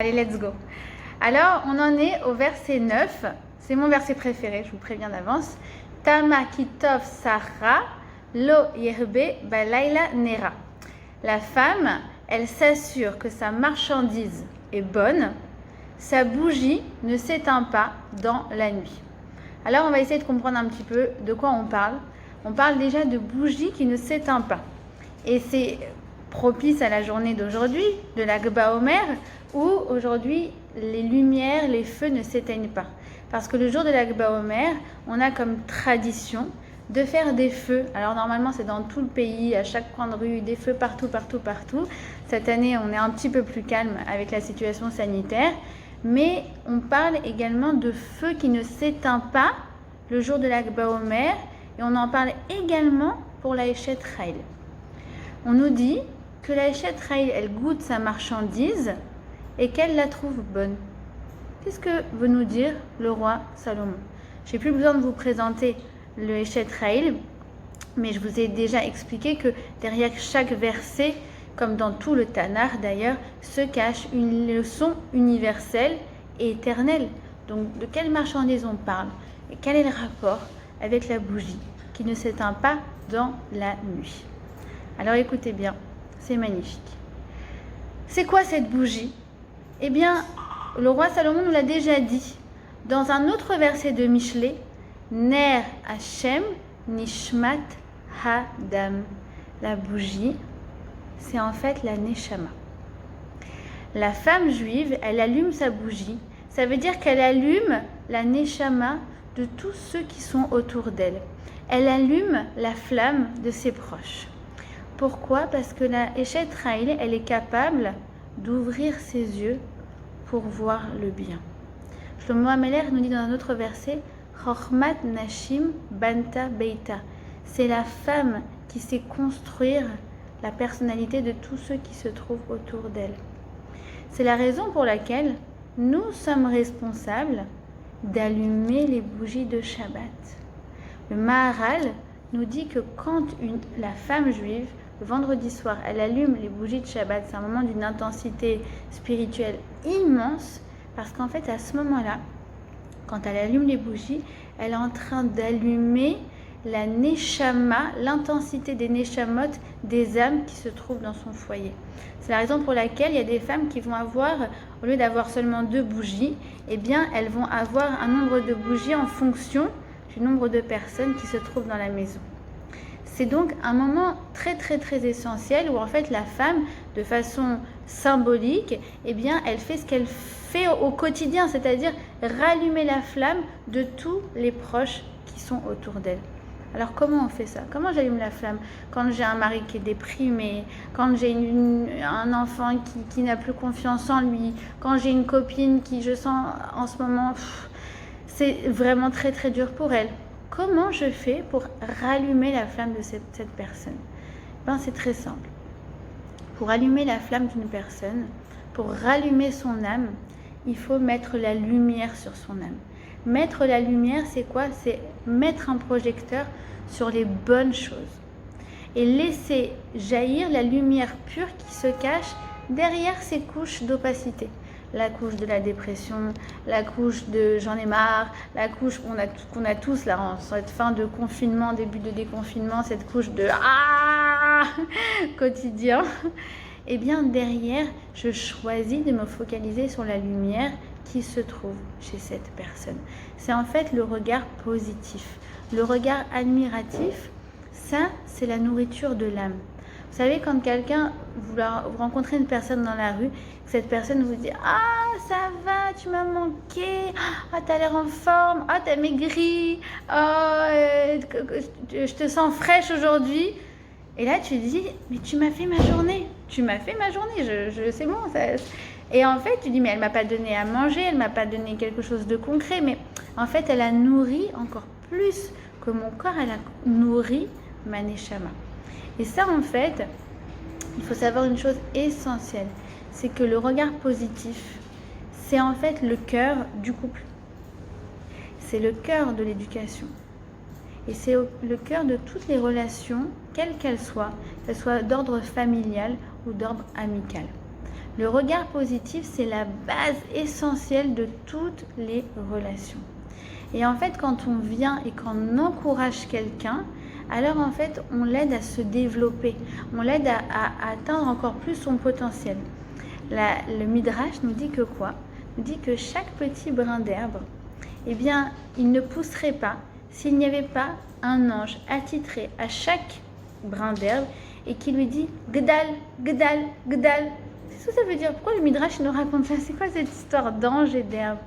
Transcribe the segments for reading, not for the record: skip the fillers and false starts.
Allez, let's go. Alors, on en est au verset 9. C'est mon verset préféré, je vous préviens d'avance. Tama kitov sarra lo yerbe balayla nera. La femme, elle s'assure que sa marchandise est bonne, sa bougie ne s'éteint pas dans la nuit. Alors, on va essayer de comprendre un petit peu de quoi on parle. On parle déjà de bougie qui ne s'éteint pas. Et c'est propice à la journée d'aujourd'hui, de l'Ag BaOmer, où aujourd'hui les lumières, les feux ne s'éteignent pas. Parce que le jour de l'Ag BaOmer, on a comme tradition de faire des feux. Alors normalement c'est dans tout le pays, à chaque coin de rue, des feux partout. Cette année on est un petit peu plus calme avec la situation sanitaire, mais on parle également de feu qui ne s'éteint pas le jour de l'Ag BaOmer, et on en parle également pour la Eshet Chayil. On nous dit que la Eshet Chayil, elle goûte sa marchandise et qu'elle la trouve bonne. Qu'est-ce que veut nous dire le roi Salomon? J'ai plus besoin de vous présenter le Eshet Chayil, mais je vous ai déjà expliqué que derrière chaque verset, comme dans tout le Tanakh d'ailleurs, se cache une leçon universelle et éternelle. Donc de quelle marchandise on parle? Et quel est le rapport avec la bougie qui ne s'éteint pas dans la nuit? Alors écoutez bien, c'est magnifique. C'est quoi cette bougie? Eh bien, le roi Salomon nous l'a déjà dit dans un autre verset de Michelet, Ner Hashem Nishmat Hadam. La bougie, c'est en fait la Neshama. La femme juive, elle allume sa bougie. Ça veut dire qu'elle allume la Neshama de tous ceux qui sont autour d'elle. Elle allume la flamme de ses proches. Pourquoi? Parce que la Eshet Chayil, elle est capable d'ouvrir ses yeux pour voir le bien. Shlomo HaMelech nous dit dans un autre verset, Chochmat Nashim Banta Beita. C'est la femme qui sait construire la personnalité de tous ceux qui se trouvent autour d'elle. C'est la raison pour laquelle nous sommes responsables d'allumer les bougies de Shabbat. Le Maharal nous dit que quand la femme juive, le vendredi soir, elle allume les bougies de Shabbat, c'est un moment d'une intensité spirituelle immense, parce qu'en fait, à ce moment-là, quand elle allume les bougies, elle est en train d'allumer la Neshama, l'intensité des Neshamot, des âmes qui se trouvent dans son foyer. C'est la raison pour laquelle il y a des femmes qui vont avoir, au lieu d'avoir seulement 2 bougies, eh bien, elles vont avoir un nombre de bougies en fonction du nombre de personnes qui se trouvent dans la maison. C'est donc un moment très essentiel où en fait la femme, de façon symbolique, eh bien, elle fait ce qu'elle fait au quotidien, c'est-à-dire rallumer la flamme de tous les proches qui sont autour d'elle. Alors comment on fait ça? Comment j'allume la flamme? Quand j'ai un mari qui est déprimé, quand j'ai un enfant qui n'a plus confiance en lui, quand j'ai une copine qui, je sens en ce moment, c'est vraiment très dur pour elle. Comment je fais pour rallumer la flamme de cette personne? C'est très simple. Pour allumer la flamme d'une personne, pour rallumer son âme, il faut mettre la lumière sur son âme. Mettre la lumière, c'est quoi? C'est mettre un projecteur sur les bonnes choses et laisser jaillir la lumière pure qui se cache derrière ces couches d'opacité. La couche de la dépression, la couche de j'en ai marre, la couche qu'on a tous là en cette fin de confinement, début de déconfinement, cette couche de quotidien. Eh bien derrière, je choisis de me focaliser sur la lumière qui se trouve chez cette personne. C'est en fait le regard positif, le regard admiratif. Ça, c'est la nourriture de l'âme. Vous savez, quand vous rencontrez une personne dans la rue, cette personne vous dit « Ah, ça va, tu m'as manqué, ah, t'as l'air en forme, ah, t'as maigri, je te sens fraîche aujourd'hui. » Et là, tu dis « Mais tu m'as fait ma journée, c'est bon. » Et en fait, tu dis « Mais elle m'a pas donné à manger, elle m'a pas donné quelque chose de concret. » Mais en fait, elle a nourri encore plus que mon corps, elle a nourri ma Neshama. Et ça, en fait, il faut savoir une chose essentielle, c'est que le regard positif, c'est en fait le cœur du couple. C'est le cœur de l'éducation. Et c'est le cœur de toutes les relations, quelles qu'elles soient d'ordre familial ou d'ordre amical. Le regard positif, c'est la base essentielle de toutes les relations. Et en fait, quand on vient et qu'on encourage quelqu'un, alors en fait, on l'aide à se développer, on l'aide à atteindre encore plus son potentiel. Le Midrash nous dit que quoi? Nous dit que chaque petit brin d'herbe, eh bien, il ne pousserait pas s'il n'y avait pas un ange attitré à chaque brin d'herbe et qui lui dit « Gdal, Gdal, Gdal ». C'est ce que ça veut dire. Pourquoi le Midrash nous raconte ça? C'est quoi cette histoire d'ange et d'herbe?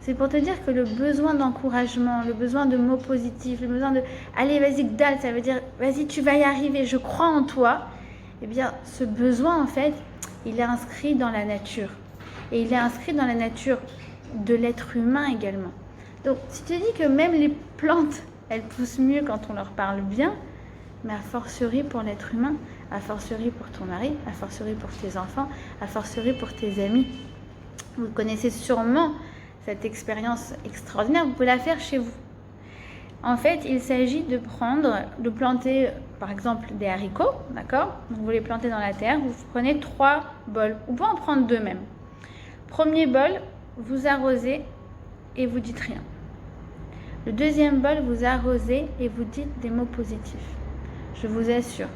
C'est pour te dire que le besoin d'encouragement, le besoin de mots positifs, le besoin de « Allez, vas-y, Gdal », ça veut dire « Vas-y, tu vas y arriver, je crois en toi ». Eh bien, ce besoin, en fait, il est inscrit dans la nature. Et il est inscrit dans la nature de l'être humain également. Donc, si tu dis que même les plantes, elles poussent mieux quand on leur parle bien, mais a fortiori pour l'être humain, a fortiori pour ton mari, a fortiori pour tes enfants, a fortiori pour tes amis. Vous connaissez sûrement cette expérience extraordinaire, vous pouvez la faire chez vous. En fait, il s'agit de planter par exemple des haricots, d'accord? Vous les plantez dans la terre, vous prenez 3 bols, ou pas en prendre 2 même. Premier bol, vous arrosez et vous dites rien. Le deuxième bol, vous arrosez et vous dites des mots positifs. Je vous assure,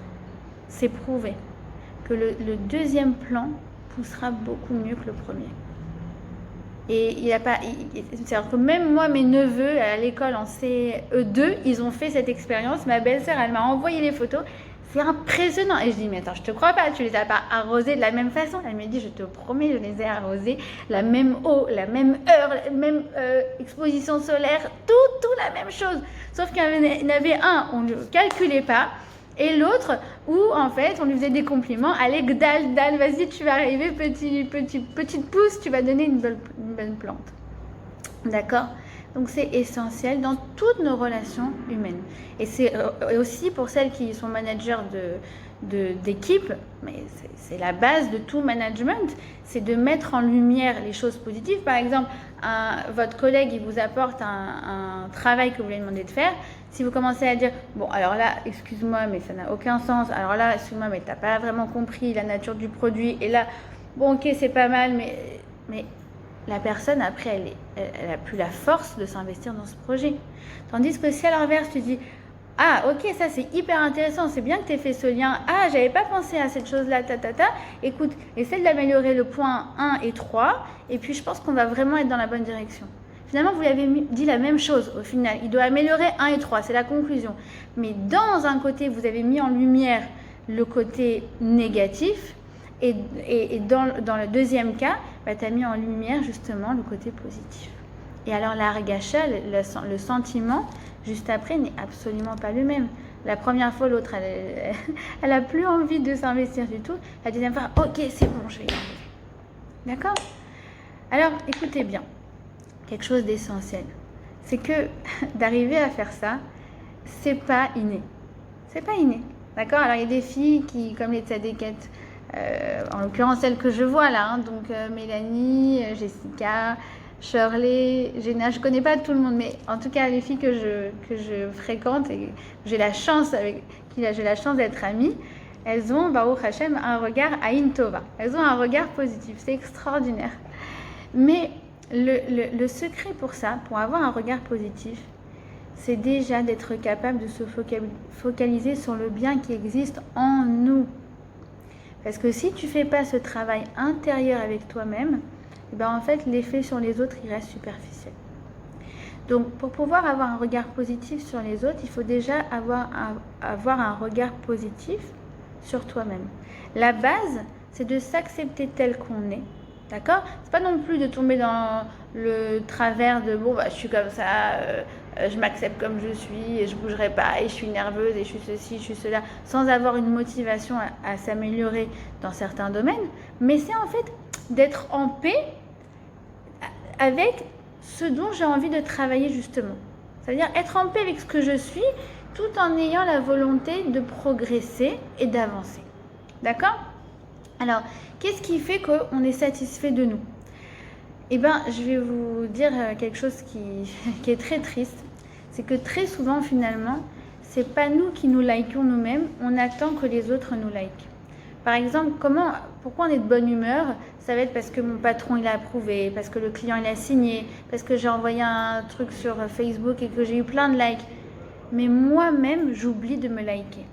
c'est prouvé que le deuxième plant poussera beaucoup mieux que le premier. Et c'est-à-dire que même moi, mes neveux à l'école en CE2, ils ont fait cette expérience. Ma belle-sœur, elle m'a envoyé les photos. C'est impressionnant. Et je dis, mais attends, je te crois pas, tu les as pas arrosés de la même façon. Elle me dit, je te promets, je les ai arrosés la même eau, la même heure, la même exposition solaire, tout la même chose. Sauf qu'il y en avait un, on ne le calculait pas. Et l'autre, où en fait, on lui faisait des compliments. Allez, Gdal, vas-y, tu vas arriver, petite pousse, tu vas donner une bonne plante. D'accord? Donc, c'est essentiel dans toutes nos relations humaines. Et c'est aussi pour celles qui sont managers d'équipe, mais c'est la base de tout management, c'est de mettre en lumière les choses positives. Par exemple, votre collègue, il vous apporte un travail que vous lui demandez de faire. Si vous commencez à dire, bon, alors là, excuse-moi, mais ça n'a aucun sens. Alors là, excuse-moi, mais tu n'as pas vraiment compris la nature du produit. Et là, bon, ok, c'est pas mal, mais la personne, après, elle n'a plus la force de s'investir dans ce projet. Tandis que si à l'inverse, tu dis, ah, ok, ça c'est hyper intéressant, c'est bien que tu aies fait ce lien. Ah, j'avais pas pensé à cette chose-là, Écoute, essaie de l'améliorer le point 1 et 3, et puis je pense qu'on va vraiment être dans la bonne direction. Finalement, vous lui avez dit la même chose au final. Il doit améliorer 1 et 3, c'est la conclusion. Mais dans un côté, vous avez mis en lumière le côté négatif, et dans le deuxième cas, tu as mis en lumière justement le côté positif. Et alors la hargasha, le sentiment, juste après, n'est absolument pas le même. La première fois, l'autre, elle a plus envie de s'investir du tout. La deuxième fois, ok, c'est bon, je vais y arriver. D'accord? Alors, écoutez bien, quelque chose d'essentiel. C'est que d'arriver à faire ça, c'est pas inné. C'est pas inné. D'accord? Alors, il y a des filles qui, comme les tzadékettes, en l'occurrence celles que je vois là, donc Mélanie, Jessica, Shirley, Géna, je connais pas tout le monde, mais en tout cas les filles que je fréquente et j'ai la chance d'être amie, elles ont, Baruch Hashem, un regard Aïn Tova. Elles ont un regard positif, c'est extraordinaire. Mais le secret pour ça, pour avoir un regard positif, c'est déjà d'être capable de se focaliser sur le bien qui existe en nous. Parce que si tu fais pas ce travail intérieur avec toi-même, en fait, l'effet sur les autres, il reste superficiel. Donc, pour pouvoir avoir un regard positif sur les autres, il faut déjà avoir un regard positif sur toi-même. La base, c'est de s'accepter tel qu'on est. D'accord? C'est pas non plus de tomber dans le travers de bon, je suis comme ça, je m'accepte comme je suis, et je bougerai pas, et je suis nerveuse, et je suis ceci, je suis cela, sans avoir une motivation à s'améliorer dans certains domaines. Mais c'est en fait d'être en paix avec ce dont j'ai envie de travailler justement. C'est-à-dire être en paix avec ce que je suis, tout en ayant la volonté de progresser et d'avancer. D'accord? Alors, qu'est-ce qui fait qu'on est satisfait de nous? Je vais vous dire quelque chose qui est très triste. C'est que très souvent, finalement, c'est pas nous qui nous likons nous-mêmes, on attend que les autres nous likent. Par exemple, pourquoi on est de bonne humeur? Ça va être parce que mon patron il a approuvé, parce que le client il a signé, parce que j'ai envoyé un truc sur Facebook et que j'ai eu plein de likes. Mais moi-même, j'oublie de me liker.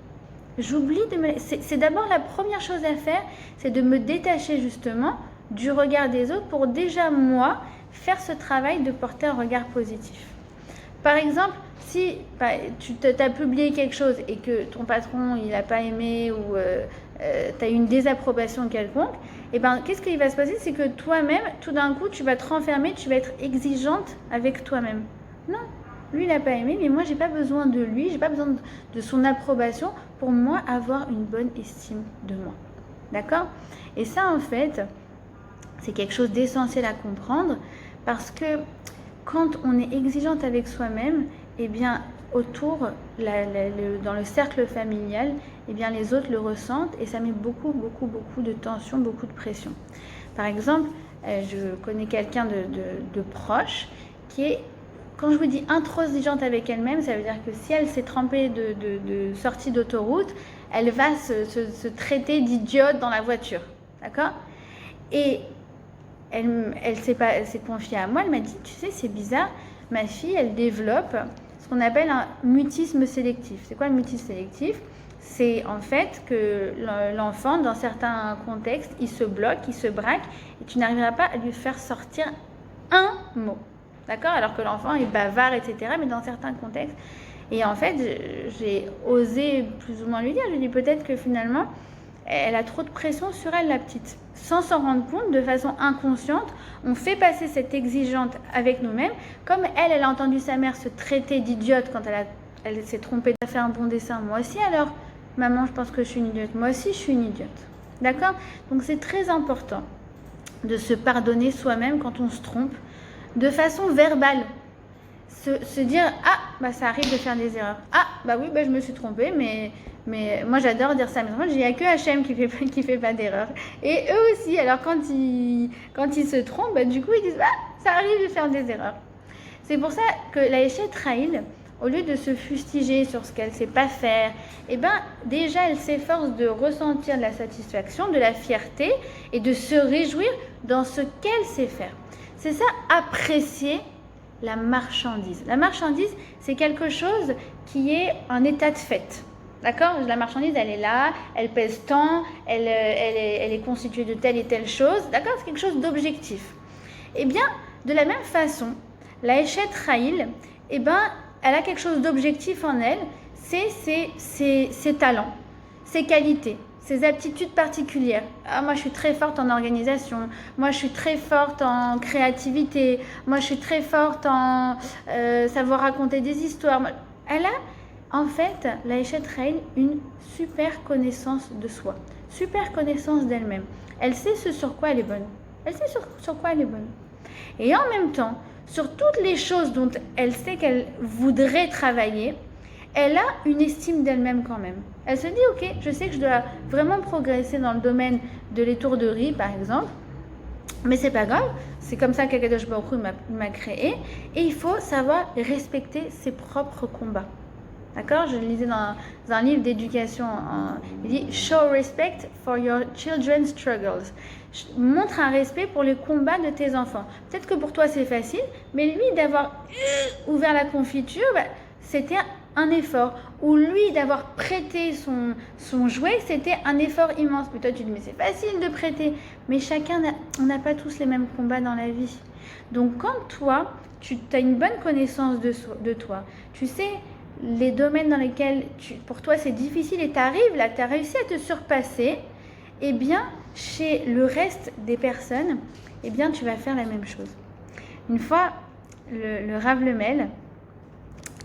C'est d'abord la première chose à faire, c'est de me détacher justement du regard des autres pour déjà moi faire ce travail de porter un regard positif. Par exemple, si tu as publié quelque chose et que ton patron il n'a pas aimé ou tu as eu une désapprobation quelconque, et qu'est-ce qui va se passer? C'est que toi-même, tout d'un coup, tu vas te renfermer, tu vas être exigeante avec toi-même. Non, lui il n'a pas aimé, mais moi j'ai pas besoin de lui, j'ai pas besoin de son approbation pour moi avoir une bonne estime de moi. D'accord? Et ça en fait, c'est quelque chose d'essentiel à comprendre parce que quand on est exigeante avec soi-même, eh bien autour, dans le cercle familial, eh bien les autres le ressentent et ça met beaucoup de tension, beaucoup de pression. Par exemple, je connais quelqu'un de proche qui est, quand je vous dis intransigeante avec elle-même, ça veut dire que si elle s'est trempée de sortie d'autoroute, elle va se traiter d'idiote dans la voiture. D'accord? Et elle s'est confiée à moi, elle m'a dit, tu sais, c'est bizarre, ma fille, elle développe ce qu'on appelle un mutisme sélectif. C'est quoi le mutisme sélectif? C'est en fait que l'enfant, dans certains contextes, il se bloque, il se braque, et tu n'arriveras pas à lui faire sortir un mot. D'accord? Alors que l'enfant est bavard, etc., mais dans certains contextes. Et en fait, j'ai osé plus ou moins lui dire, je lui ai dit peut-être que finalement, elle a trop de pression sur elle, la petite. Sans s'en rendre compte, de façon inconsciente, on fait passer cette exigence avec nous-mêmes. Comme elle a entendu sa mère se traiter d'idiote quand elle s'est trompée de faire un bon dessin. Moi aussi, alors, maman, je pense que je suis une idiote. Moi aussi, je suis une idiote. D'accord? Donc, c'est très important de se pardonner soi-même quand on se trompe, de façon verbale. Se dire, ça arrive de faire des erreurs. Oui, je me suis trompée, mais moi j'adore dire ça à mes enfants, il n'y a que Hachem qui fait pas d'erreur. Et eux aussi, alors quand ils se trompent, du coup ils disent, ça arrive de faire des erreurs. C'est pour ça que la Eshet Raïl, au lieu de se fustiger sur ce qu'elle ne sait pas faire, déjà elle s'efforce de ressentir de la satisfaction, de la fierté et de se réjouir dans ce qu'elle sait faire. C'est ça, apprécier la marchandise. La marchandise, c'est quelque chose qui est un état de fait. D'accord? La marchandise, elle est là, elle pèse tant, elle est constituée de telle et telle chose. D'accord? C'est quelque chose d'objectif. Eh bien, de la même façon, la Eshet Raïl, elle a quelque chose d'objectif en elle, c'est ses talents, ses qualités, ses aptitudes particulières. Moi, je suis très forte en organisation. Moi, je suis très forte en créativité. Moi, je suis très forte en savoir raconter des histoires. Elle a, en fait, la Eshet Raïl, une super connaissance de soi, super connaissance d'elle-même. Elle sait ce sur quoi elle est bonne. Elle sait sur quoi elle est bonne. Et en même temps, sur toutes les choses dont elle sait qu'elle voudrait travailler, elle a une estime d'elle-même quand même. Elle se dit, ok, je sais que je dois vraiment progresser dans le domaine de l'étourderie, par exemple, mais c'est pas grave, c'est comme ça qu'Akadosh Baruch Hu m'a créé, et il faut savoir respecter ses propres combats. D'accord? Je le lisais dans un livre d'éducation, il dit « Show respect for your children's struggles ». Montre un respect pour les combats de tes enfants. Peut-être que pour toi c'est facile, mais lui d'avoir ouvert la confiture, c'était un effort. Ou lui d'avoir prêté son jouet, c'était un effort immense. Mais toi tu dis, mais c'est facile de prêter. Mais on n'a pas tous les mêmes combats dans la vie. Donc quand toi, tu as une bonne connaissance de toi, tu sais les domaines dans lesquels pour toi c'est difficile et tu arrives là, tu as réussi à te surpasser, eh bien chez le reste des personnes, eh bien tu vas faire la même chose. Une fois, le Rav Lemel,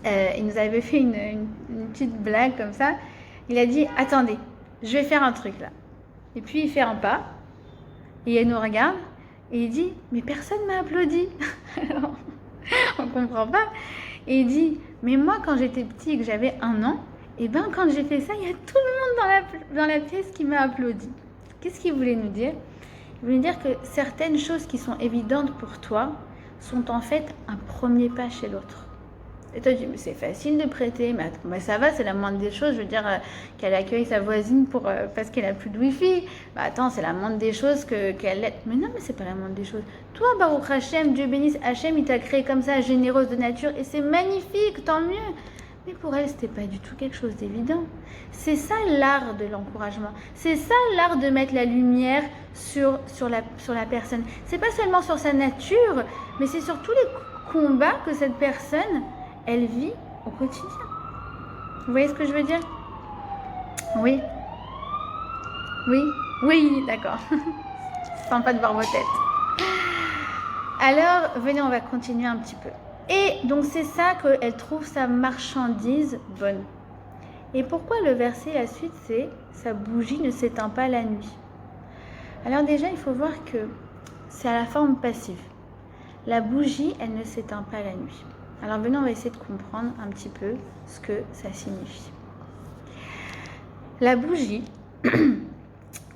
il nous avait fait une petite blague comme ça. Il a dit, attendez, je vais faire un truc là. Et puis il fait un pas, et il nous regarde, et il dit, mais personne m'a applaudi. Alors, on ne comprend pas. Et il dit, mais moi quand j'étais petit et que j'avais 1 an, et quand j'ai fait ça, il y a tout le monde dans la pièce qui m'a applaudi. Qu'est-ce qu'il voulait nous dire? Il voulait nous dire que certaines choses qui sont évidentes pour toi sont en fait un premier pas chez l'autre. Et toi, tu dis, mais c'est facile de prêter. Mais ça va, c'est la moindre des choses. Je veux dire, qu'elle accueille sa voisine parce qu'elle a plus de wifi. Bah attends, c'est la moindre des choses qu'elle aide. Mais non, mais c'est pas la moindre des choses. Toi, Baruch Hashem, Dieu bénisse Hashem, il t'a créé comme ça, généreuse de nature. Et c'est magnifique, tant mieux. Mais pour elle, c'était pas du tout quelque chose d'évident. C'est ça l'art de l'encouragement. C'est ça l'art de mettre la lumière sur la personne. C'est pas seulement sur sa nature, mais c'est sur tous les combats que cette personne, elle vit au quotidien. Vous voyez ce que je veux dire? Oui. Oui. Oui, d'accord. C'est sympa de voir vos têtes. Alors, venez, on va continuer un petit peu. Et donc, c'est ça qu'elle trouve sa marchandise bonne. Et pourquoi le verset, la suite, c'est « Sa bougie ne s'éteint pas la nuit ». Alors déjà, il faut voir que c'est à la forme passive. La bougie, elle ne s'éteint pas la nuit. Alors venez, on va essayer de comprendre un petit peu ce que ça signifie. La bougie,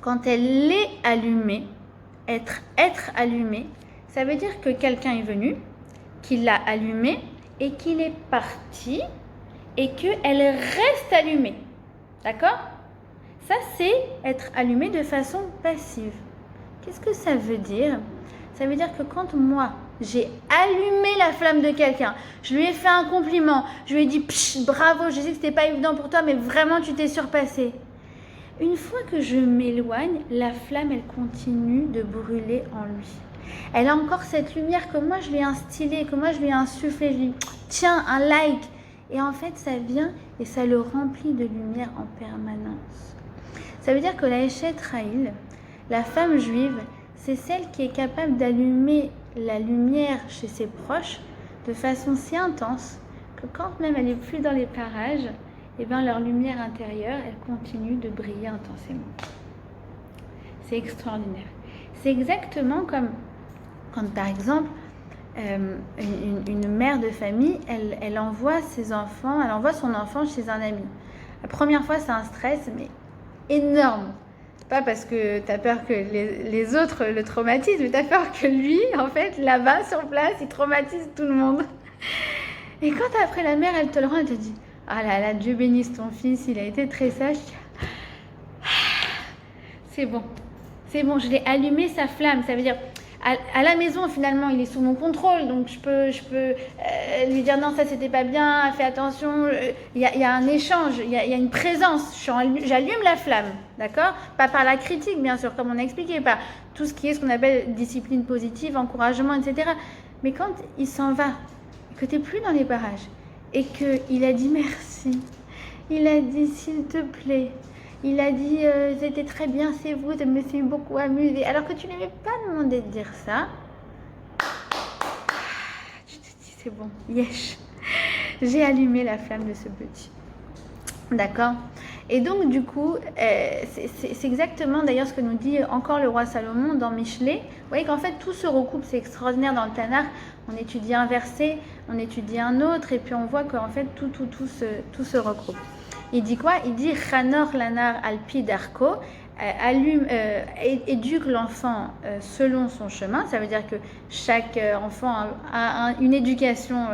quand elle est allumée, être allumée, ça veut dire que quelqu'un est venu, qu'il l'a allumée et qu'il est parti et qu'elle reste allumée. D'accord? Ça, c'est être allumée de façon passive. Qu'est-ce que ça veut dire? Ça veut dire que quand moi, j'ai allumé la flamme de quelqu'un, je lui ai fait un compliment, je lui ai dit bravo, je sais que c'était pas évident pour toi, mais vraiment tu t'es surpassé. Une fois que je m'éloigne, la flamme, elle continue de brûler en lui. Elle a encore cette lumière que moi je lui ai instillée, que moi je lui ai insufflée. Je lui dis tiens, un like. Et en fait, ça vient et ça le remplit de lumière en permanence. Ça veut dire que la Eshet Rahil, la femme juive, c'est celle qui est capable d'allumer la lumière chez ses proches de façon si intense que quand même elle n'est plus dans les parages, eh bien leur lumière intérieure, elle continue de briller intensément. C'est extraordinaire. C'est exactement comme quand par exemple une mère de famille, elle envoie son enfant chez un ami. La première fois, c'est un stress, mais énorme. Pas parce que tu as peur que les autres le traumatisent, mais tu as peur que lui, en fait, là-bas, sur place, il traumatise tout le monde. Et quand après la mère, elle te le rend, elle te dit « Ah là là, Dieu bénisse ton fils, il a été très sage. » C'est bon, je l'ai allumé sa flamme. Ça veut dire, à la maison, finalement, il est sous mon contrôle, donc je peux lui dire non, ça c'était pas bien, fais attention. Il y a un échange, il y a une présence. J'allume la flamme, d'accord? Pas par la critique, bien sûr, comme on a expliqué, pas tout ce qui est ce qu'on appelle discipline positive, encouragement, etc. Mais quand il s'en va, que tu n'es plus dans les parages, et qu'il a dit merci, il a dit s'il te plaît, il a dit c'était très bien, c'est vous, je me suis beaucoup amusée. Alors que tu ne lui avais pas demandé de dire ça. Tu te dis c'est bon, yes. J'ai allumé la flamme de ce petit. D'accord? Et donc du coup, c'est exactement d'ailleurs ce que nous dit encore le roi Salomon dans Michelet. Vous voyez qu'en fait tout se recoupe, c'est extraordinaire dans le Tanakh. On étudie un verset, on étudie un autre, et puis on voit qu'en fait tout se regroupe. Il dit quoi? Il dit Chanor lanar alpi darko, éduque l'enfant selon son chemin. Ça veut dire que chaque enfant a une éducation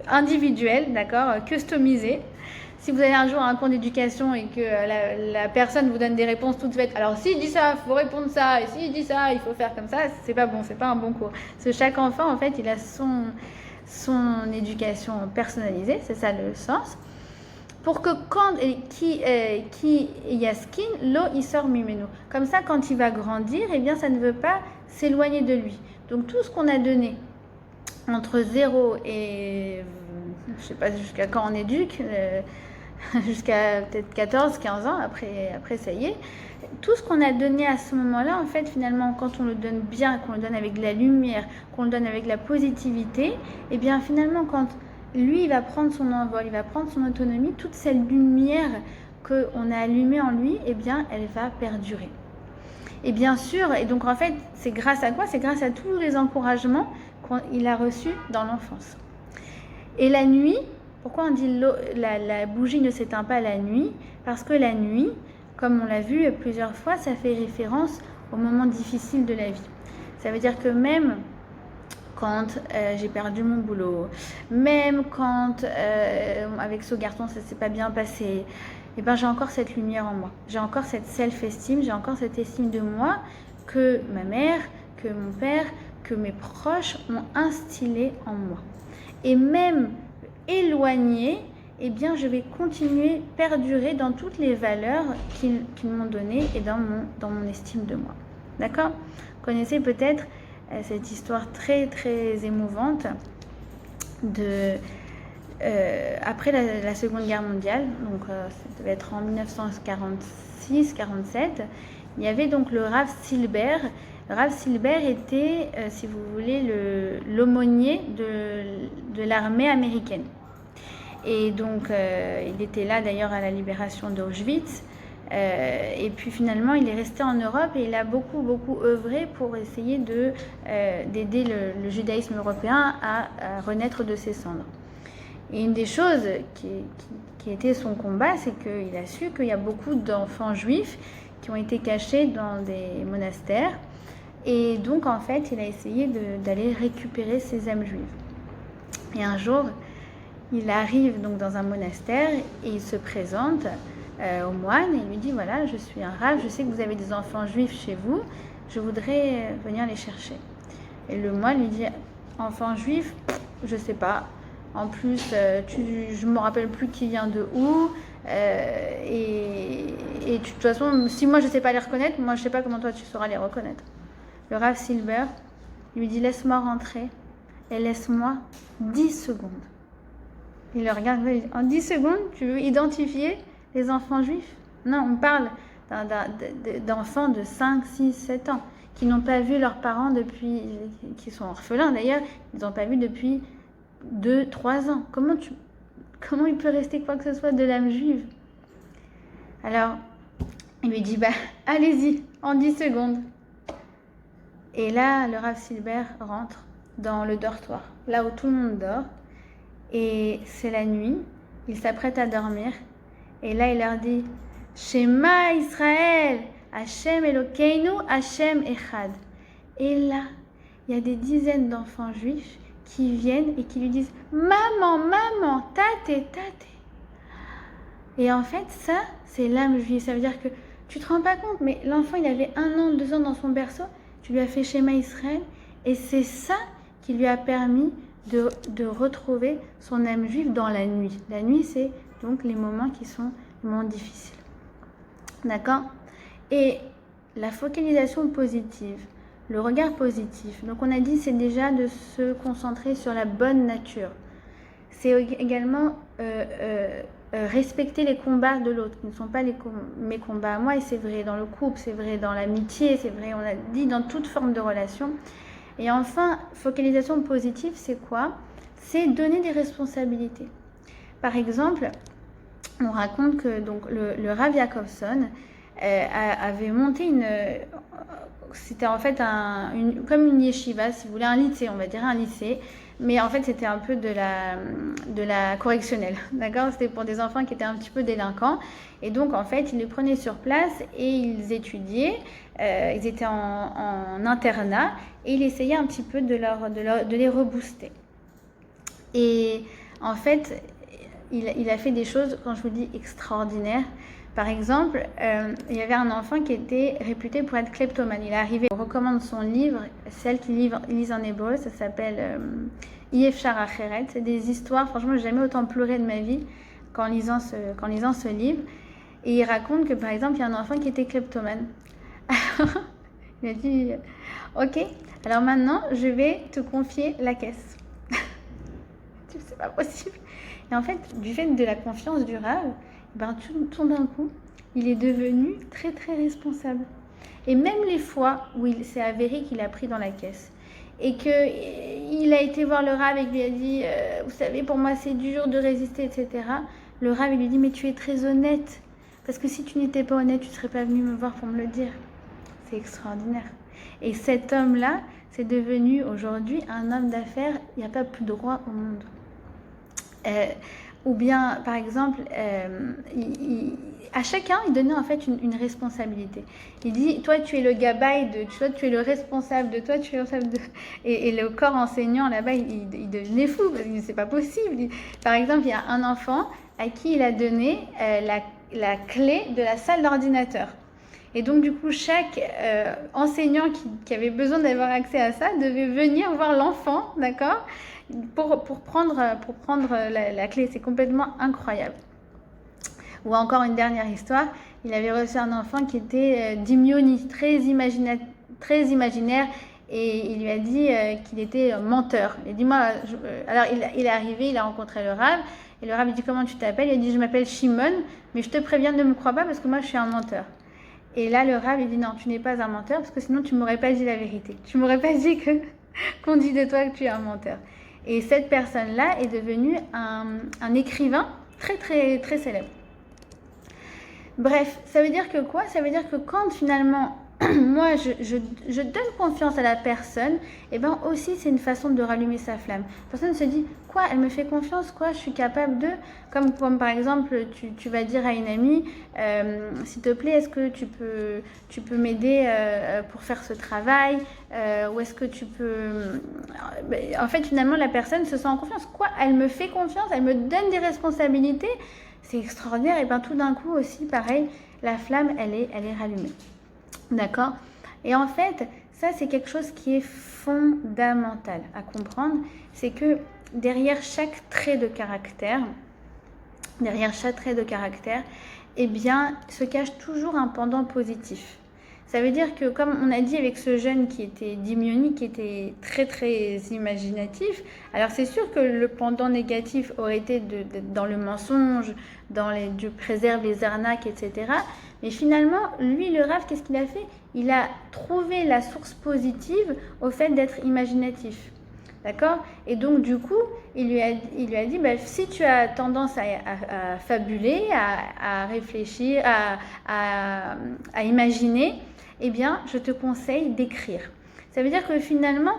individuelle, d'accord, customisée. Si vous avez un jour un cours d'éducation et que la personne vous donne des réponses toutes faites, alors s'il dit ça, il faut répondre ça, et s'il dit ça, il faut faire comme ça, c'est pas bon, c'est pas un bon cours. Parce que chaque enfant, en fait, il a son éducation personnalisée, c'est ça le sens. Pour que quand qui yaskin, l'eau il sort mimeno. Comme ça, quand il va grandir, eh bien, ça ne veut pas s'éloigner de lui. Donc tout ce qu'on a donné entre 0 et je sais pas jusqu'à quand on éduque, jusqu'à peut-être 14, 15 ans, après ça y est, tout ce qu'on a donné à ce moment-là, en fait, finalement, quand on le donne bien, qu'on le donne avec de la lumière, qu'on le donne avec de la positivité, et bien finalement, quand lui, il va prendre son envol, il va prendre son autonomie, toute cette lumière qu'on a allumée en lui, eh bien, elle va perdurer. Et bien sûr, et donc en fait, c'est grâce à quoi? C'est grâce à tous les encouragements qu'il a reçus dans l'enfance. Et la nuit, pourquoi on dit la bougie ne s'éteint pas la nuit? Parce que la nuit, comme on l'a vu plusieurs fois, ça fait référence aux moments difficiles de la vie. Ça veut dire que même quand j'ai perdu mon boulot, même quand avec ce garçon ça s'est pas bien passé, et ben j'ai encore cette lumière en moi. J'ai encore cette self-esteem, j'ai encore cette estime de moi que ma mère, que mon père, que mes proches ont instillé en moi. Et même éloignée, eh bien je vais continuer, perdurer dans toutes les valeurs qu'ils m'ont données et dans mon estime de moi. D'accord ? Vous connaissez peut-être cette histoire très très émouvante de après la Seconde Guerre mondiale, donc ça devait être en 1946-47, il y avait donc le Rav Silber. Le Rav Silber était, si vous voulez, l'aumônier de l'armée américaine. Et donc, il était là d'ailleurs à la libération d'Auschwitz. Et puis finalement, il est resté en Europe et il a beaucoup œuvré pour essayer d'aider le judaïsme européen à renaître de ses cendres. Et une des choses qui était son combat, c'est qu'il a su qu'il y a beaucoup d'enfants juifs qui ont été cachés dans des monastères. Et donc, en fait, il a essayé d'aller récupérer ces âmes juives. Et un jour, il arrive donc dans un monastère et il se présente au moine et il lui dit, voilà, je suis un rav, je sais que vous avez des enfants juifs chez vous, je voudrais venir les chercher. Et le moine lui dit, enfants juifs, je sais pas. En plus, je ne me rappelle plus qui vient de où. Et de toute façon, si moi je ne sais pas les reconnaître, moi je ne sais pas comment toi tu sauras les reconnaître. Le Rav Silber lui dit, laisse-moi rentrer et laisse-moi 10 secondes. Il le regarde, en 10 secondes, tu veux identifier les enfants juifs? Non, on parle d'enfants de 5, 6, 7 ans qui n'ont pas vu leurs parents depuis, qui sont orphelins d'ailleurs, ils n'ont pas vu depuis 2, 3 ans. Comment il peut rester quoi que ce soit de l'âme juive? Alors, il lui dit, allez-y, en 10 secondes. Et là, le Rav Silber rentre dans le dortoir, là où tout le monde dort. Et c'est la nuit, il s'apprête à dormir. Et là, il leur dit, Shema Israël, Hashem Elokeinu, Hashem Echad. Et là, il y a des dizaines d'enfants juifs qui viennent et qui lui disent, maman, tate. Et en fait, ça, c'est l'âme juive. Ça veut dire que tu te rends pas compte, mais l'enfant, il avait 1 an, 2 ans dans son berceau. Tu lui as fait Shema Israël. Et c'est ça qui lui a permis de retrouver son âme juive dans la nuit. La nuit, c'est donc les moments qui sont les moments difficiles. D'accord ? Et la focalisation positive, le regard positif. Donc on a dit, c'est déjà de se concentrer sur la bonne nature. C'est également respecter les combats de l'autre, qui ne sont pas mes combats à moi. Et c'est vrai dans le couple, c'est vrai dans l'amitié, c'est vrai, on a dit, dans toute forme de relation. Et enfin, focalisation positive, c'est quoi? C'est donner des responsabilités. Par exemple, on raconte que donc, le Rav Jacobson avait monté c'était en fait comme une yeshiva, si vous voulez, un lycée, on va dire un lycée, mais en fait c'était un peu de la correctionnelle, d'accord? C'était pour des enfants qui étaient un petit peu délinquants, et donc en fait ils les prenaient sur place et ils étudiaient, ils étaient en internat, et il essayait un petit peu de les rebooster. Et en fait, il a fait des choses, quand je vous dis extraordinaires. Par exemple, il y avait un enfant qui était réputé pour être kleptomane. Il est arrivé, on recommande son livre, celle qui lisent en hébreu, ça s'appelle Yefshar Acheret. C'est des histoires, franchement, j'ai jamais autant pleuré de ma vie qu'en lisant ce livre. Et il raconte que, par exemple, il y a un enfant qui était kleptomane. Il a dit, ok, alors maintenant, je vais te confier la caisse. C'est pas possible. Et en fait, du fait de la confiance du Rav, tout d'un coup, il est devenu très très responsable. Et même les fois où il s'est avéré qu'il a pris dans la caisse et qu'il a été voir le Rav et qu'il lui a dit vous savez, pour moi c'est dur de résister, etc. Le Rav il lui dit mais tu es très honnête, parce que si tu n'étais pas honnête, tu ne serais pas venu me voir pour me le dire. C'est extraordinaire. Et cet homme-là, c'est devenu aujourd'hui un homme d'affaires. Il n'y a pas plus droit au monde. Ou bien, par exemple, à chacun, il donnait en fait une responsabilité. Il dit, toi, tu es le gabaï de, toi, tu es le responsable de, toi, tu es le responsable de... Et le corps enseignant, là-bas, il devenait fou, parce que c'est pas possible. Par exemple, il y a un enfant à qui il a donné la clé de la salle d'ordinateur. Et donc, du coup, chaque enseignant qui avait besoin d'avoir accès à ça devait venir voir l'enfant, d'accord, pour prendre la clé. C'est complètement incroyable. Ou encore une dernière histoire, il avait reçu un enfant qui était dimioni, très imaginaire, et il lui a dit qu'il était menteur. Il dit, moi, alors il est arrivé, il a rencontré le Rav, et le Rav lui dit, comment tu t'appelles? Il a dit, je m'appelle Shimon, mais je te préviens, ne me crois pas parce que moi je suis un menteur. Et là, le Rav, il dit, non, tu n'es pas un menteur parce que sinon tu m'aurais pas dit la vérité. Tu m'aurais pas dit qu'on dit de toi que tu es un menteur. Et cette personne-là est devenue un écrivain très, très, très célèbre. Bref, ça veut dire que quoi? Ça veut dire que quand finalement, moi, je donne confiance à la personne, et bien aussi, c'est une façon de rallumer sa flamme. La personne se dit, quoi, elle me fait confiance, quoi, je suis capable de... Comme par exemple, tu vas dire à une amie, s'il te plaît, est-ce que tu peux m'aider pour faire ce travail, ou est-ce que tu peux... En fait, finalement, la personne se sent en confiance. Quoi, elle me fait confiance, elle me donne des responsabilités. C'est extraordinaire. Et bien tout d'un coup aussi, pareil, la flamme, elle est rallumée. D'accord? Et en fait, ça, c'est quelque chose qui est fondamental à comprendre. C'est que derrière chaque trait de caractère, eh bien, se cache toujours un pendant positif. Ça veut dire que, comme on a dit avec ce jeune qui était dimionique, qui était très très imaginatif, alors c'est sûr que le pendant négatif aurait été dans le mensonge, du préserve les arnaques, etc. Mais finalement, lui, le Rav, qu'est-ce qu'il a fait? Il a trouvé la source positive au fait d'être imaginatif. D'accord? Et donc, du coup, il lui a dit, bah, si tu as tendance à fabuler, à réfléchir, à imaginer, eh bien, je te conseille d'écrire. Ça veut dire que finalement,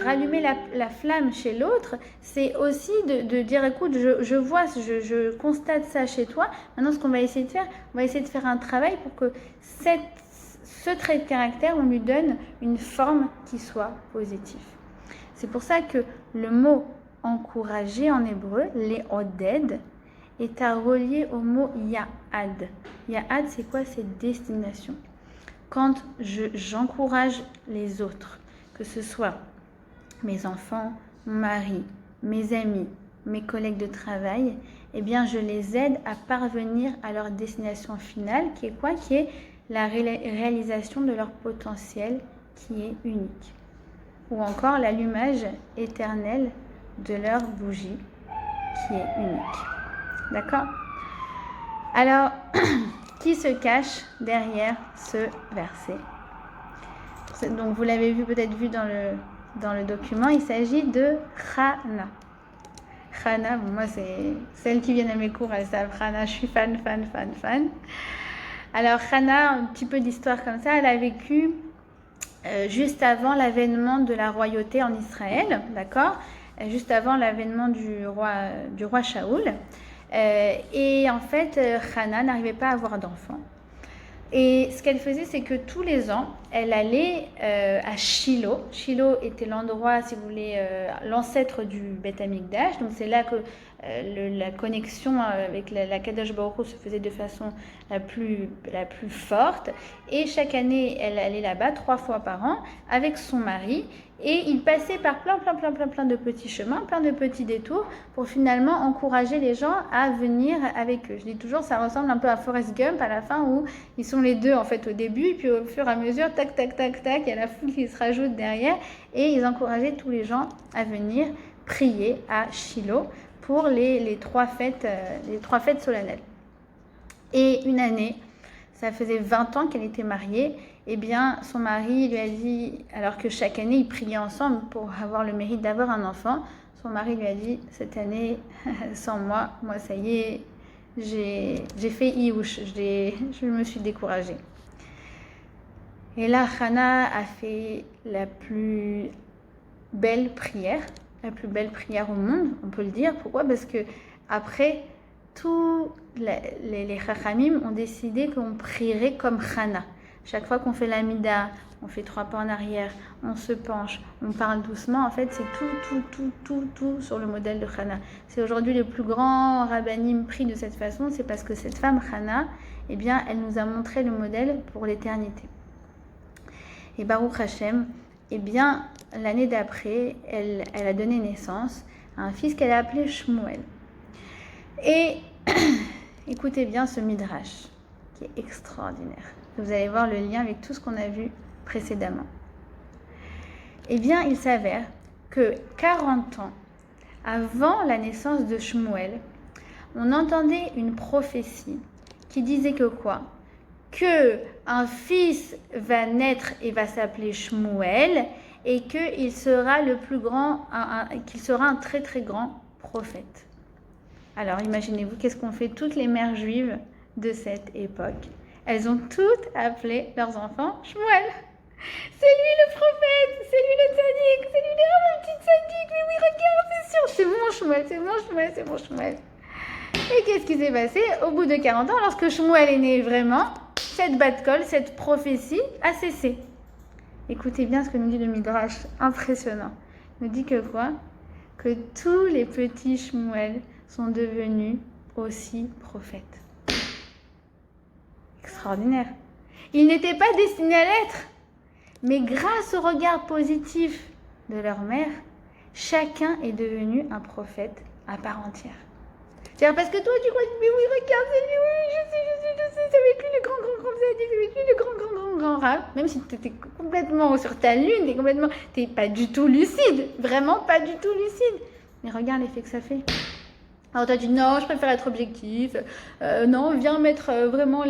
rallumer la flamme chez l'autre, c'est aussi de dire, écoute, je vois, je constate ça chez toi. Maintenant, ce qu'on va essayer de faire, on va essayer de faire un travail pour que ce trait de caractère, on lui donne une forme qui soit positive. C'est pour ça que le mot encourager en hébreu, le'oded, est à relier au mot ya'ad. Ya'ad, c'est quoi? C'est destination. Quand j'encourage les autres, que ce soit mes enfants, mon mari, mes amis, mes collègues de travail, eh bien je les aide à parvenir à leur destination finale, qui est quoi? Qui est la réalisation de leur potentiel qui est unique. Ou encore l'allumage éternel de leur bougie qui est unique. D'accord? Alors, qui se cache derrière ce verset? Donc, vous l'avez peut-être vu dans le document, il s'agit de Chana. Chana, bon, moi, c'est celles qui viennent à mes cours, elles savent Chana, je suis fan. Alors, Chana, un petit peu d'histoire comme ça, elle a vécu juste avant l'avènement de la royauté en Israël, d'accord? Juste avant l'avènement du roi Shaoul. Et en fait, Chana n'arrivait pas à avoir d'enfant. Et ce qu'elle faisait, c'est que tous les ans, elle allait à Shiloh. Shiloh était l'endroit, si vous voulez, l'ancêtre du Beth Amikdash. Donc c'est là que la connexion avec la Kadosh Baruch Hu se faisait de façon la plus forte. Et chaque année, elle allait là-bas 3 fois par an avec son mari. Et ils passaient par plein de petits chemins, plein de petits détours pour finalement encourager les gens à venir avec eux. Je dis toujours, ça ressemble un peu à Forrest Gump à la fin où ils sont les deux en fait au début, et puis au fur et à mesure, tac, il y a la foule qui se rajoute derrière et ils encourageaient tous les gens à venir prier à Shiloh pour les 3 fêtes solennelles. Et une année, ça faisait 20 ans qu'elle était mariée, eh bien, son mari lui a dit, alors que chaque année, ils priaient ensemble pour avoir le mérite d'avoir un enfant, son mari lui a dit, cette année, sans moi, ça y est, j'ai fait Iouch, je me suis découragée. Et là, Chana a fait la plus belle prière au monde, on peut le dire. Pourquoi? Parce que Après, tous les Chachamim ont décidé qu'on prierait comme Chana. Chaque fois qu'on fait l'Amida, on fait 3 pas en arrière, on se penche, on parle doucement. En fait, c'est tout sur le modèle de Chana. C'est aujourd'hui le plus grand rabbanim pris de cette façon, c'est parce que cette femme Chana, eh bien, elle nous a montré le modèle pour l'éternité. Et Baruch Hashem, eh bien, l'année d'après, elle a donné naissance à un fils qu'elle a appelé Shmuel. Et écoutez bien ce midrash, qui est extraordinaire. Vous allez voir le lien avec tout ce qu'on a vu précédemment. Eh bien, il s'avère que 40 ans avant la naissance de Shmuel, on entendait une prophétie qui disait que quoi? Que un fils va naître et va s'appeler Shmuel et qu'il sera le plus grand, qu'il sera un très très grand prophète. Alors imaginez-vous, qu'est-ce qu'ont fait toutes les mères juives de cette époque? Elles ont toutes appelé leurs enfants Shmuel. C'est lui le prophète, c'est lui le tzaddik, c'est lui le petit tzaddik, mais oui regarde, c'est sûr, c'est mon Shmuel, c'est mon Shmuel, c'est mon Shmuel. Et qu'est-ce qui s'est passé? Au bout de 40 ans, lorsque Shmuel est né vraiment, cette bat-kol, cette prophétie a cessé. Écoutez bien ce que nous dit le Midrash, impressionnant. Il nous dit que quoi? Que tous les petits Shmuel sont devenus aussi prophètes. Extraordinaire. Ils n'étaient pas destinés à l'être, mais grâce au regard positif de leur mère, chacun est devenu un prophète à part entière. C'est-à-dire parce que toi tu crois, mais oui regarde, c'est lui, oui je sais, c'est avec lui le grand tzaddik, c'est avec lui le grand rab. Même si tu étais complètement sur ta lune, t'es pas du tout lucide, vraiment pas du tout lucide. Mais regarde l'effet que ça fait. Alors tu as dit non, je préfère être objectif, non, viens mettre vraiment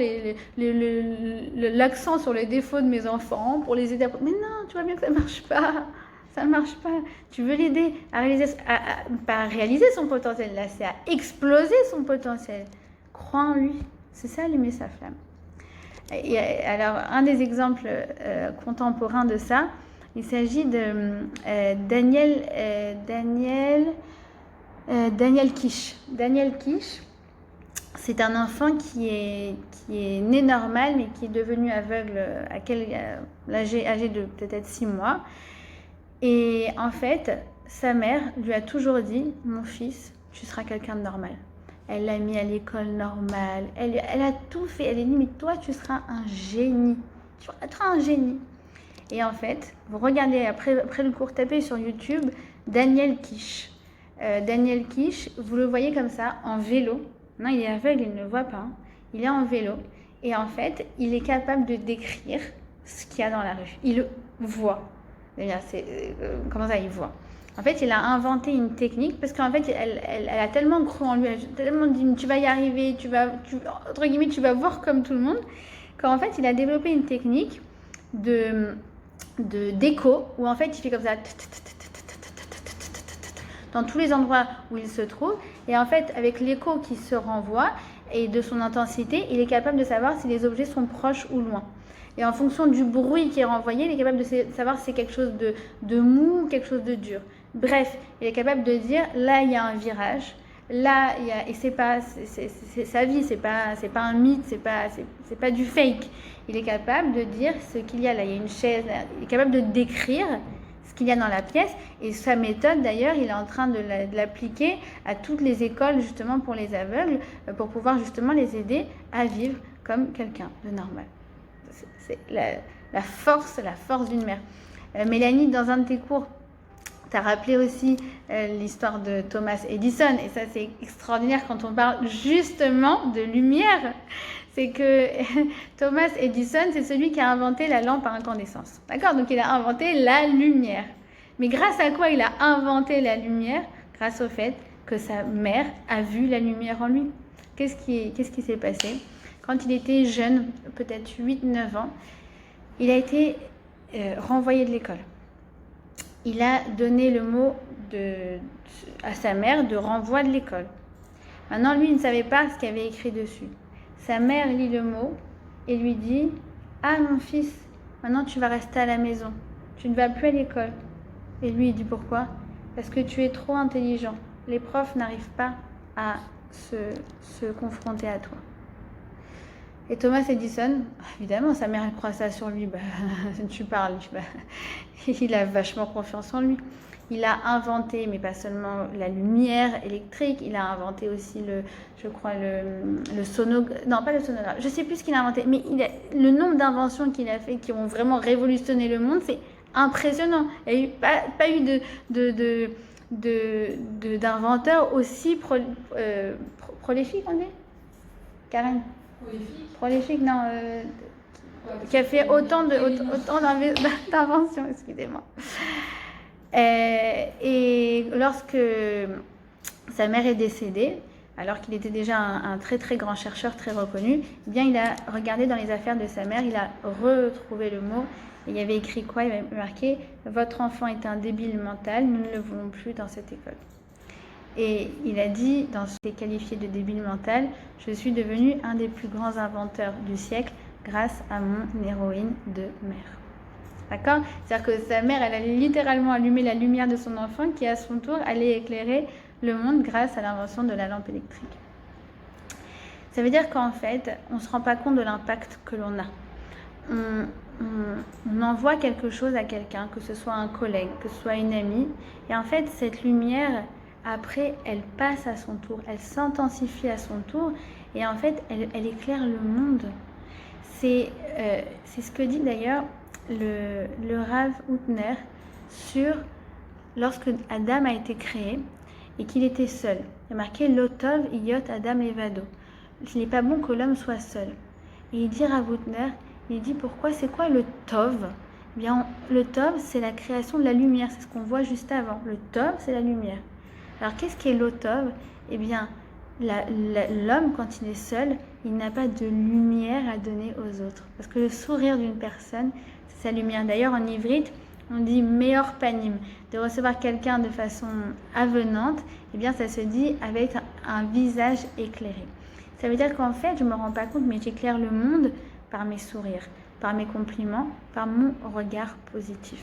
l'accent sur les défauts de mes enfants pour les aider à... Mais non, tu vois bien que ça marche pas, tu veux l'aider à réaliser, pas à réaliser son potentiel, là c'est à exploser son potentiel. Crois en lui, c'est ça allumer sa flamme. Et alors un des exemples contemporains de ça, il s'agit de Daniel Kish. Daniel Kish, c'est un enfant qui est né normal, mais qui est devenu aveugle âgé de peut-être 6 mois. Et en fait, sa mère lui a toujours dit « Mon fils, tu seras quelqu'un de normal ». Elle l'a mis à l'école normale, elle a tout fait. Elle a dit « Mais toi, tu seras un génie. Tu seras un génie ». Et en fait, vous regardez après le cours, tapez sur YouTube Daniel Kish. Daniel Kish, vous le voyez comme ça, en vélo. Non, il est aveugle, il ne voit pas. Il est en vélo. Et en fait, il est capable de décrire ce qu'il y a dans la rue. Il voit. Comment ça, il voit? En fait, il a inventé une technique parce qu'en fait, elle a tellement cru en lui, elle a tellement dit tu vas y arriver, entre guillemets, tu vas voir comme tout le monde, qu'en fait, il a développé une technique d'écho où en fait, il fait comme ça dans tous les endroits où il se trouve. Et en fait, avec l'écho qui se renvoie et de son intensité, il est capable de savoir si les objets sont proches ou loin. Et en fonction du bruit qui est renvoyé, il est capable de savoir si c'est quelque chose de mou ou quelque chose de dur. Bref, il est capable de dire, là, il y a un virage. Là, et c'est sa vie, c'est pas un mythe, c'est pas du fake. Il est capable de dire ce qu'il y a là. Il y a une chaise, il est capable de décrire ce qu'il y a dans la pièce. Et sa méthode, d'ailleurs, il est en train de l'appliquer à toutes les écoles, justement, pour les aveugles, pour pouvoir, justement, les aider à vivre comme quelqu'un de normal. C'est la force d'une mère. Mélanie, dans un de tes cours, tu as rappelé aussi l'histoire de Thomas Edison. Et ça, c'est extraordinaire quand on parle justement de lumière. C'est que Thomas Edison, c'est celui qui a inventé la lampe à incandescence. D'accord? Donc, il a inventé la lumière. Mais grâce à quoi il a inventé la lumière? Grâce au fait que sa mère a vu la lumière en lui. Qu'est-ce qui s'est passé? Quand il était jeune, peut-être 8-9 ans, il a été renvoyé de l'école. Il a donné le mot à sa mère de renvoi de l'école. Maintenant, lui, il ne savait pas ce qu'il y avait écrit dessus. Sa mère lit le mot et lui dit « Ah, mon fils, maintenant tu vas rester à la maison. Tu ne vas plus à l'école. » Et lui, il dit « Pourquoi ? Parce que tu es trop intelligent. Les profs n'arrivent pas à se confronter à toi. Et Thomas Edison, évidemment, sa mère elle croit ça sur lui. Bah, tu parles, bah, il a vachement confiance en lui. Il a inventé, mais pas seulement la lumière électrique, il a inventé aussi le sonographe, non pas le sonographe, je sais plus ce qu'il a inventé, mais le nombre d'inventions qu'il a fait qui ont vraiment révolutionné le monde, c'est impressionnant. Il n'y a eu pas eu d'inventeurs aussi prolifiques, on dit Karen prolifique, non, qui a fait autant d'inventions, excusez-moi. Et lorsque sa mère est décédée, alors qu'il était déjà un très très grand chercheur, très reconnu, eh bien il a regardé dans les affaires de sa mère, il a retrouvé le mot, et il y avait écrit quoi? Il avait marqué « Votre enfant est un débile mental, nous ne le voulons plus dans cette école ». Et il a dit, dans ce qui est qualifié de débile mental, « Je suis devenu un des plus grands inventeurs du siècle grâce à mon héroïne de mère ». D'accord? C'est-à-dire que sa mère, elle a littéralement allumé la lumière de son enfant qui, à son tour, allait éclairer le monde grâce à l'invention de la lampe électrique. Ça veut dire qu'en fait, on ne se rend pas compte de l'impact que l'on a. On envoie quelque chose à quelqu'un, que ce soit un collègue, que ce soit une amie, et en fait, cette lumière, après, elle passe à son tour, elle s'intensifie à son tour, et en fait, elle éclaire le monde. C'est ce que dit d'ailleurs le Rav Hutner sur lorsque Adam a été créé et qu'il était seul. Il y a marqué Lotov Iyot Adam Levado. Il n'est pas bon que l'homme soit seul. Et il dit Rav Hutner, il dit pourquoi, c'est quoi le Tov? Eh bien, le Tov, c'est la création de la lumière, c'est ce qu'on voit juste avant. Le Tov, c'est la lumière. Alors, qu'est-ce qu'est l'Otov? Eh bien, l'homme, quand il est seul, il n'a pas de lumière à donner aux autres. Parce que le sourire d'une personne, c'est sa lumière. D'ailleurs, en ivrite, on dit meilleur panim. De recevoir quelqu'un de façon avenante, eh bien, ça se dit avec un visage éclairé. Ça veut dire qu'en fait, je ne me rends pas compte, mais j'éclaire le monde par mes sourires, par mes compliments, par mon regard positif.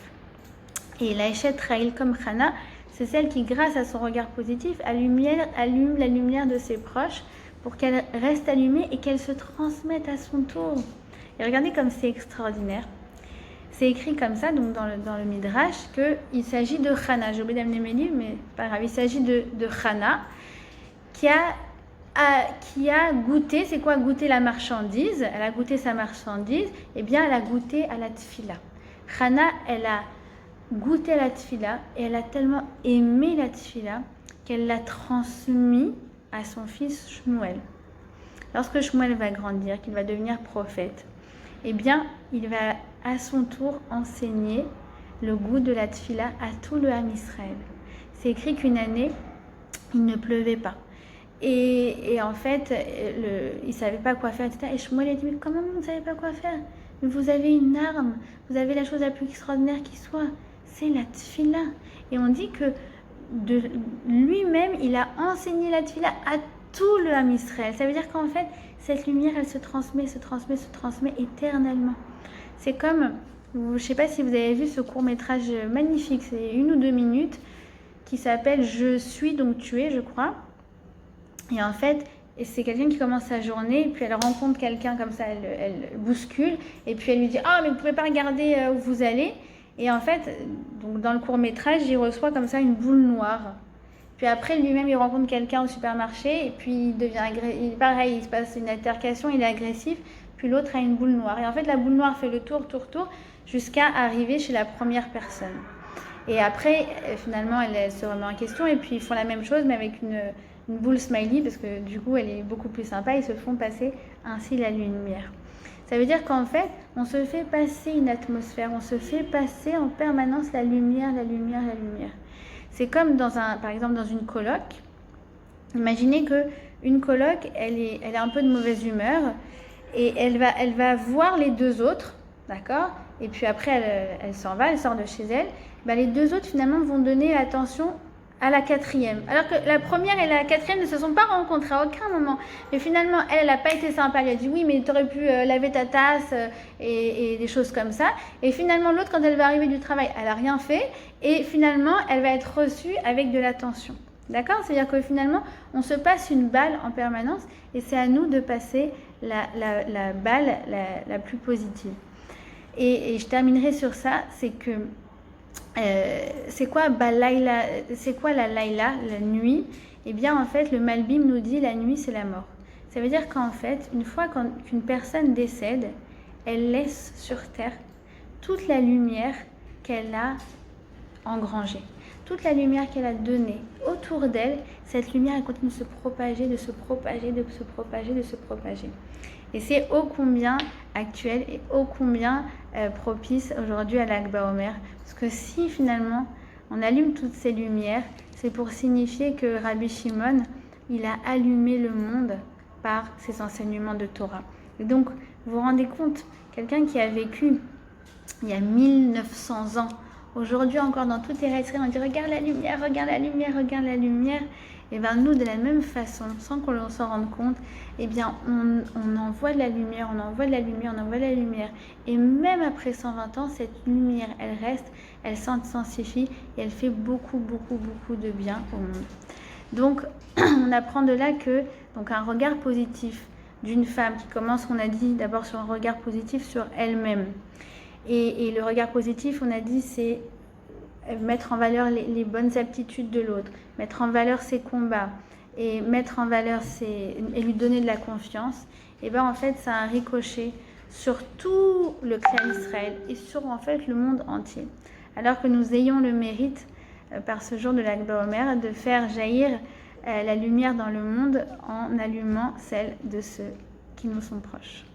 Et la Eshet Raïl comme Chana, c'est celle qui, grâce à son regard positif, allume la lumière de ses proches pour qu'elle reste allumée et qu'elle se transmette à son tour. Et regardez comme c'est extraordinaire. C'est écrit comme ça, donc dans le Midrash, qu'il s'agit de Chana. J'ai oublié d'amener mes livres, mais pas grave. Il s'agit de Chana qui a goûté, c'est quoi goûter la marchandise? Elle a goûté sa marchandise, et bien elle a goûté à la tfila. Chana, elle a goûté à la tfila et elle a tellement aimé la tfila qu'elle l'a transmis à son fils Shmuel. Lorsque Shmuel va grandir, qu'il va devenir prophète, eh bien, il va à son tour enseigner le goût de la tfila à tout le Ham Israël. C'est écrit qu'une année, il ne pleuvait pas. Et en fait, il ne savait pas quoi faire, etc. Et Shmuel a dit, mais comment vous ne savez pas quoi faire? Mais vous avez une arme, vous avez la chose la plus extraordinaire qui soit, c'est la tfila. Et on dit que de lui-même, il a enseigné la tfila à tout le Ham Israël. Ça veut dire qu'en fait, cette lumière, elle se transmet éternellement. C'est comme, je ne sais pas si vous avez vu ce court-métrage magnifique, c'est 1 ou 2 minutes, qui s'appelle « Je suis donc tué », je crois. Et en fait, c'est quelqu'un qui commence sa journée, et puis elle rencontre quelqu'un comme ça, elle bouscule, et puis elle lui dit « Ah, mais vous ne pouvez pas regarder où vous allez ». Et en fait, donc dans le court-métrage, il reçoit comme ça une boule noire. Puis après, lui-même, il rencontre quelqu'un au supermarché, et puis il devient pareil, il se passe une altercation, il est agressif, puis l'autre a une boule noire. Et en fait, la boule noire fait le tour, jusqu'à arriver chez la première personne. Et après, finalement, elle se remet en question, et puis ils font la même chose, mais avec une boule smiley, parce que du coup, elle est beaucoup plus sympa, ils se font passer ainsi la lumière. Ça veut dire qu'en fait, on se fait passer une atmosphère, on se fait passer en permanence la lumière. C'est comme par exemple dans une coloc. Imaginez qu'une coloc, elle est un peu de mauvaise humeur et elle va voir les deux autres, d'accord? Et puis après, elle s'en va, elle sort de chez elle. Ben, les deux autres, finalement, vont donner l'attention à la quatrième. Alors que la première et la quatrième ne se sont pas rencontrées à aucun moment. Mais finalement, elle n'a pas été sympa. Elle lui a dit oui, mais tu aurais pu laver ta tasse et des choses comme ça. Et finalement, l'autre, quand elle va arriver du travail, elle n'a rien fait. Et finalement, elle va être reçue avec de l'attention. D'accord? C'est-à-dire que finalement, on se passe une balle en permanence et c'est à nous de passer la balle la plus positive. Et je terminerai sur ça, c'est que c'est quoi la Laïla, la nuit? Eh bien, en fait, le Malbim nous dit la nuit, c'est la mort. Ça veut dire qu'en fait, une fois qu'une personne décède, elle laisse sur terre toute la lumière qu'elle a engrangée, toute la lumière qu'elle a donnée autour d'elle. Cette lumière, elle continue de se propager, de se propager, de se propager, de se propager. Et c'est ô combien actuel et ô combien propice aujourd'hui à l'Akba Omer. Parce que si finalement on allume toutes ces lumières, c'est pour signifier que Rabbi Shimon, il a allumé le monde par ses enseignements de Torah. Et donc, vous vous rendez compte, quelqu'un qui a vécu il y a 1900 ans, aujourd'hui encore dans toute Eretz Israël, on dit regarde la lumière, regarde la lumière, regarde la lumière. Et bien nous, de la même façon, sans qu'on s'en rende compte, eh bien on envoie de la lumière, on envoie de la lumière, on envoie de la lumière. Et même après 120 ans, cette lumière, elle reste, elle s'intensifie et elle fait beaucoup, beaucoup, beaucoup de bien au monde. Donc on apprend de là que donc un regard positif d'une femme qui commence, on a dit d'abord sur un regard positif sur elle-même. Et le regard positif, on a dit, c'est mettre en valeur les bonnes aptitudes de l'autre, mettre en valeur ses combats et mettre en valeur et lui donner de la confiance. Et bien en fait, ça a un ricochet sur tout le clan Israël et sur en fait le monde entier. Alors que nous ayons le mérite, par ce jour de l'Akba Omer, de faire jaillir la lumière dans le monde en allumant celle de ceux qui nous sont proches.